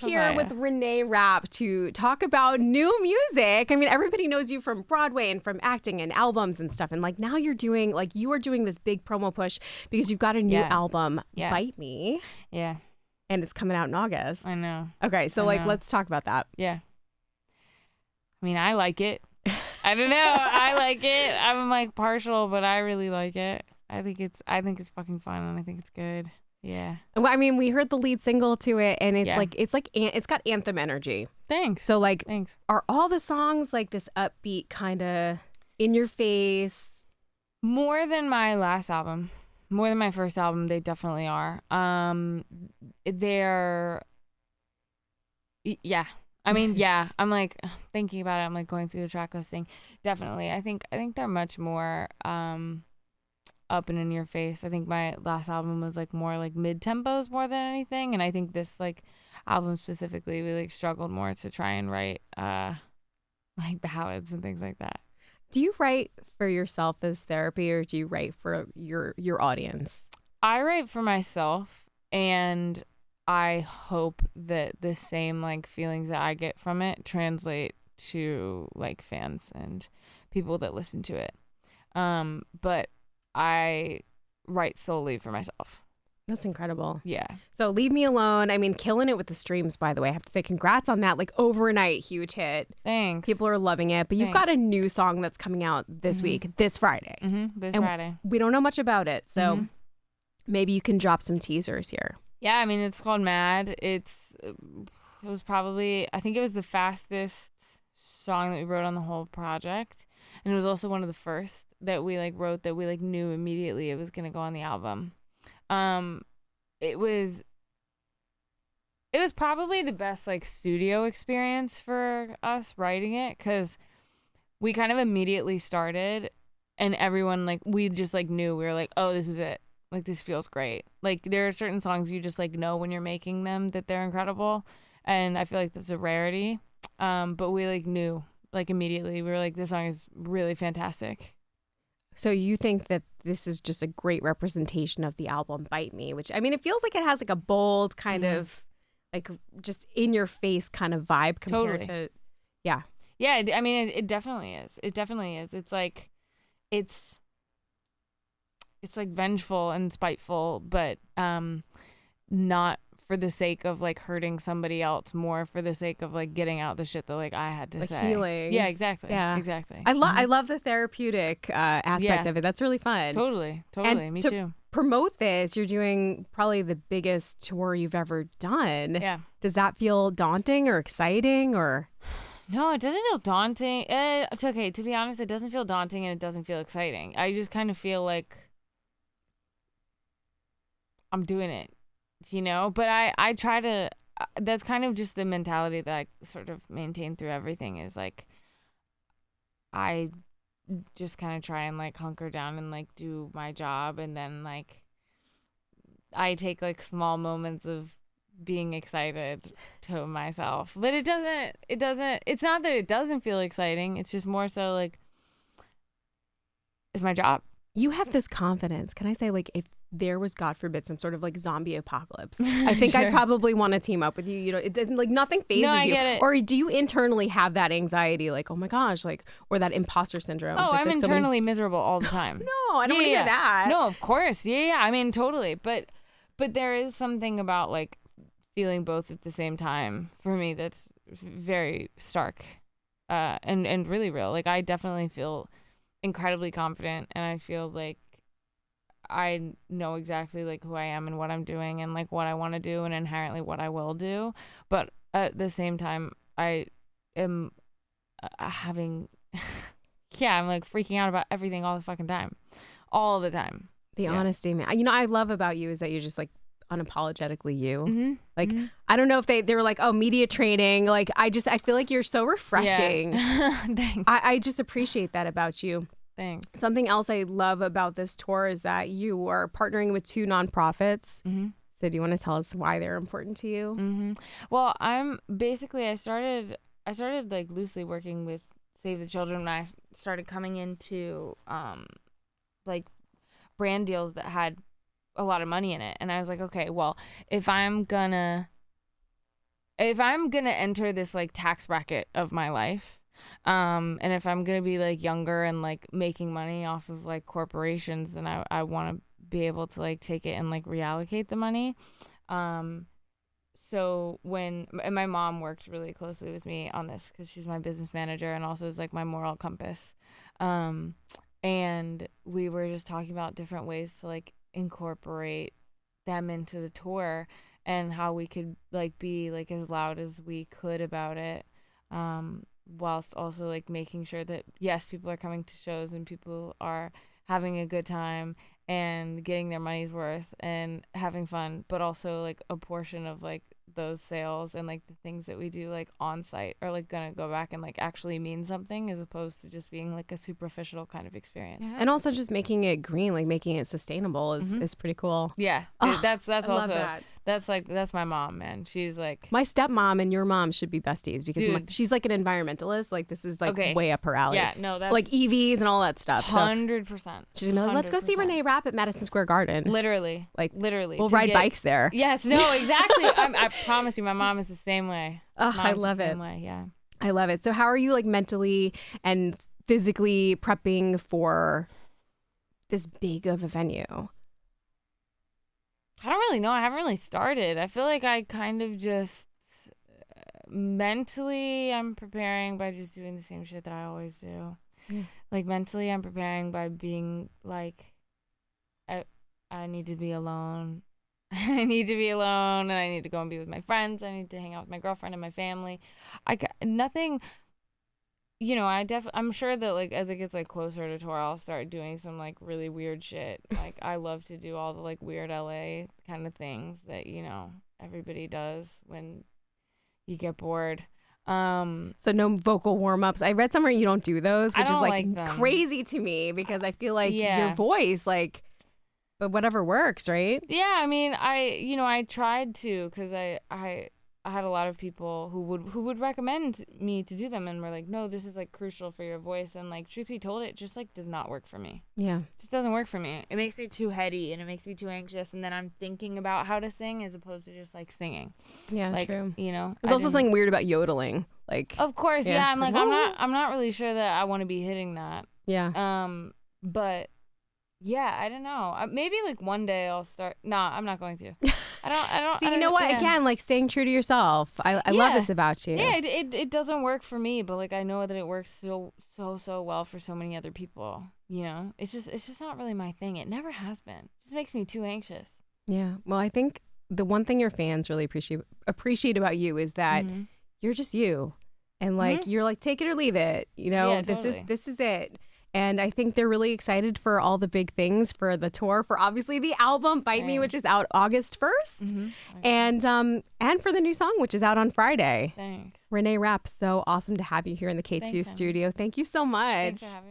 here with Reneé Rapp to talk about new music. I mean, everybody knows you from Broadway and from acting and albums and stuff. And like now you are doing this big promo push because you've got a new album, Bite Me. Yeah. And it's coming out in August. I know. Okay, so let's talk about that. Yeah. I mean, I like it. I don't know. I like it. I'm like partial, but I really like it. I think it's fucking fun and I think it's good. Yeah. Well, I mean, we heard the lead single to it and it's got anthem energy. Thanks. So thanks. Are all the songs like this upbeat kind of in your face? More than my last album. More than my first album, they definitely are. They're yeah. I mean, yeah. I'm like thinking about it. I'm like going through the track listing. Definitely. I think they're much more up and in your face. I think my last album was like more like mid tempos more than anything, and I think this like album specifically we like struggled more to try and write like ballads and things like that. Do you write for yourself as therapy or do you write for your audience? I write for myself, and I hope that the same like feelings that I get from it translate to like fans and people that listen to it. But I write solely for myself. That's incredible. Yeah. So Leave Me Alone. I mean, killing it with the streams, by the way. I have to say congrats on that. Like overnight huge hit. Thanks. People are loving it. But you've got a new song that's coming out this week, this Friday. This Friday. We don't know much about it. So maybe you can drop some teasers here. Yeah, I mean, it's called Mad. It was probably, I think it was the fastest song that we wrote on the whole project. And it was also one of the first that we like wrote that we like knew immediately it was going to go on the album. It was probably the best like studio experience for us writing it, because we kind of immediately started and everyone like we just like knew, we were like, oh, this is it, like this feels great. Like there are certain songs you just like know when you're making them that they're incredible, and I feel like that's a rarity. But we like knew like immediately, we were like, this song is really fantastic. So you think that this is just a great representation of the album Bite Me, which, I mean, it feels like it has like a bold kind of like just in your face kind of vibe compared to, yeah. Yeah, I mean, it definitely is. It definitely is. It's like vengeful and spiteful, but not for the sake of like hurting somebody else, more for the sake of like getting out the shit that like I had to like say. Healing. Yeah, exactly. Yeah, exactly. I love the therapeutic aspect of it. That's really fun. Totally. And Me to too. Promote this, you're doing probably the biggest tour you've ever done. Yeah. Does that feel daunting or exciting or? No, it doesn't feel daunting. It's okay. To be honest, it doesn't feel daunting and it doesn't feel exciting. I just kind of feel like I'm doing it, you know? But I try to, that's kind of just the mentality that I sort of maintain through everything, is like, I just kind of try and like hunker down and like do my job, and then like I take like small moments of being excited to myself. But it's not that it doesn't feel exciting, it's just more so like it's my job. You have this confidence. Can I say, like, if there was, God forbid, some sort of like zombie apocalypse, I think I'd probably want to team up with you. You know, it doesn't, like, nothing phases I you. get it. Or do you internally have that anxiety, like, oh my gosh, like, or that imposter syndrome? Oh, like, I'm internally miserable all the time. No, I don't want to hear that. No, of course. Yeah. I mean, totally. But there is something about like feeling both at the same time for me that's very stark and really real. Like, I definitely feel incredibly confident, and I feel like I know exactly like who I am and what I'm doing and like what I want to do and inherently what I will do. But at the same time, I am having I'm like freaking out about everything all the fucking time, all the time. The honesty, man. You know, I love about you is that you're just like unapologetically you. Like, I don't know if they were like, oh, media training. Like, I feel like you're so refreshing. Yeah. Thanks. I just appreciate that about you. Thanks. Something else I love about this tour is that you are partnering with 2 nonprofits. So do you want to tell us why they're important to you? Well, I started like loosely working with Save the Children when I started coming into like brand deals that had a lot of money in it. And I was like, okay, well, if I'm gonna if I'm going to enter this like tax bracket of my life, and if I'm going to be like younger and like making money off of like corporations, then I want to be able to like take it and like reallocate the money. So and my mom worked really closely with me on this because she's my business manager and also is like my moral compass. And we were just talking about different ways to like incorporate them into the tour and how we could like be like as loud as we could about it, whilst also like making sure that yes, people are coming to shows and people are having a good time and getting their money's worth and having fun, but also like a portion of like those sales and like the things that we do like on site are like gonna go back and like actually mean something as opposed to just being like a superficial kind of experience. Yeah. And also just making it green, like making it sustainable is pretty cool. Yeah. That's also that's my mom, man. She's like my stepmom and your mom should be besties because she's like an environmentalist. Like this is like way up her alley. Yeah, no, that's like EVs and all that stuff. 100%. She's gonna be like, let's go see Reneé Rapp at Madison Square Garden. Literally. We'll ride bikes there. Yes, no, exactly. I promise you, my mom is the same way. Oh, I love it. Yeah. I love it. So how are you like mentally and physically prepping for this big of a venue? I don't really know. I haven't really started. I feel like I kind of just mentally I'm preparing by just doing the same shit that I always do. Yeah. Like mentally I'm preparing by being like I need to be alone. I need to be alone and I need to go and be with my friends. I need to hang out with my girlfriend and my family. Nothing, you know, I'm sure that like as it gets like closer to tour, I'll start doing some like really weird shit. Like I love to do all the like weird LA kind of things that, you know, everybody does when you get bored. So no vocal warm-ups. I read somewhere you don't do those, which is like them. Crazy to me because I feel like your voice like, but whatever works, right? Yeah, I mean, I tried to because I had a lot of people who would recommend me to do them and were like, no, this is like crucial for your voice, and like truth be told, it just like does not work for me. Yeah, it just doesn't work for me. It makes me too heady and it makes me too anxious, and then I'm thinking about how to sing as opposed to just like singing. Yeah, like, true. You know, there's also something weird about yodeling. Like, of course, yeah. I'm like, I'm not really sure that I want to be hitting that. Yeah. But. Yeah, I don't know. Maybe like one day I'll start. Nah, I'm not going to. I don't. See, you know what? Yeah. Again, like staying true to yourself. I love this about you. Yeah, it doesn't work for me, but like I know that it works so well for so many other people. You know, it's just not really my thing. It never has been. It just makes me too anxious. Yeah. Well, I think the one thing your fans really appreciate about you is that you're just you, and like you're like take it or leave it. You know, yeah, this is it. And I think they're really excited for all the big things for the tour, for obviously the album Bite Me, which is out August 1st, and for the new song, which is out on Friday. Thanks. Reneé Rapp, so awesome to have you here in the K2 studio. Thank you so much. Thanks for having me.